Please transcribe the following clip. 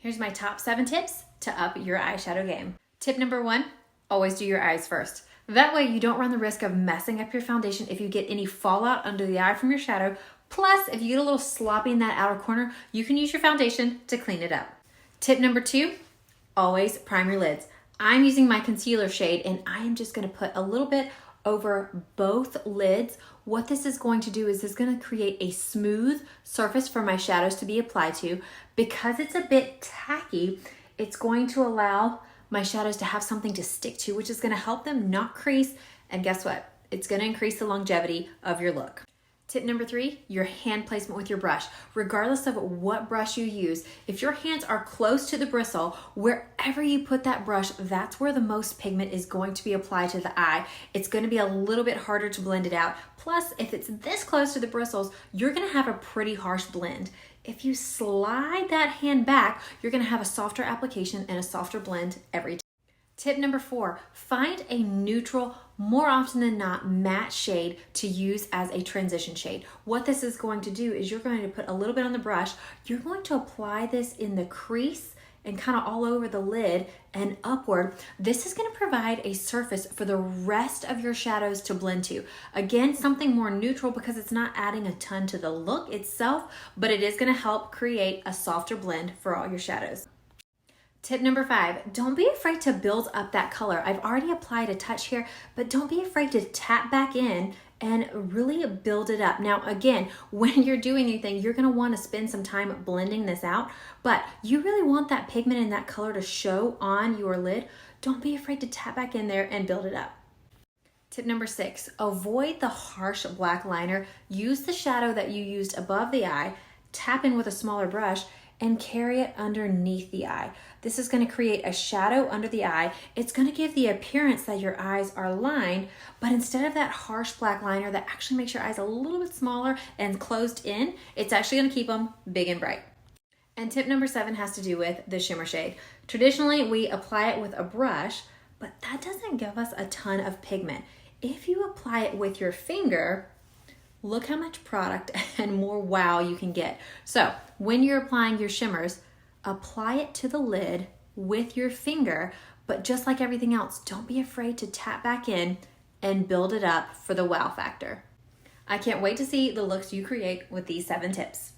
Here's my top 7 tips to up your eyeshadow game. Tip number 1, always do your eyes first. That way you don't run the risk of messing up your foundation if you get any fallout under the eye from your shadow. Plus, if you get a little sloppy in that outer corner, you can use your foundation to clean it up. Tip number 2, always prime your lids. I'm using my concealer shade and I am just gonna put a little bit over both lids. What this is going to do is it's going to create a smooth surface for my shadows to be applied to. Because it's a bit tacky, it's going to allow my shadows to have something to stick to, which is going to help them not crease. And guess what? It's going to increase the longevity of your look. Tip number 3, your hand placement with your brush. Regardless of what brush you use, if your hands are close to the bristle, wherever you put that brush, that's where the most pigment is going to be applied to the eye. It's going to be a little bit harder to blend it out. Plus, if it's this close to the bristles, you're going to have a pretty harsh blend. If you slide that hand back, you're going to have a softer application and a softer blend every time. Tip number 4, find a neutral, more often than not, matte shade to use as a transition shade. What this is going to do is you're going to put a little bit on the brush. You're going to apply this in the crease and kind of all over the lid and upward. This is going to provide a surface for the rest of your shadows to blend to. Again, something more neutral because it's not adding a ton to the look itself, but it is going to help create a softer blend for all your shadows. Tip number 5, don't be afraid to build up that color. I've already applied a touch here, but don't be afraid to tap back in and really build it up. Now, again, when you're doing anything, you're gonna wanna spend some time blending this out, but you really want that pigment and that color to show on your lid. Don't be afraid to tap back in there and build it up. Tip number 6, avoid the harsh black liner. Use the shadow that you used above the eye, tap in with a smaller brush, and carry it underneath the eye. This is going to create a shadow under the eye. It's going to give the appearance that your eyes are lined, but instead of that harsh black liner that actually makes your eyes a little bit smaller and closed in, it's actually going to keep them big and bright. And tip number 7 has to do with the shimmer shade. Traditionally, we apply it with a brush, but that doesn't give us a ton of pigment. If you apply it with your finger, look how much product and more wow you can get. So when you're applying your shimmers, apply it to the lid with your finger, but just like everything else, don't be afraid to tap back in and build it up for the wow factor. I can't wait to see the looks you create with these 7 tips.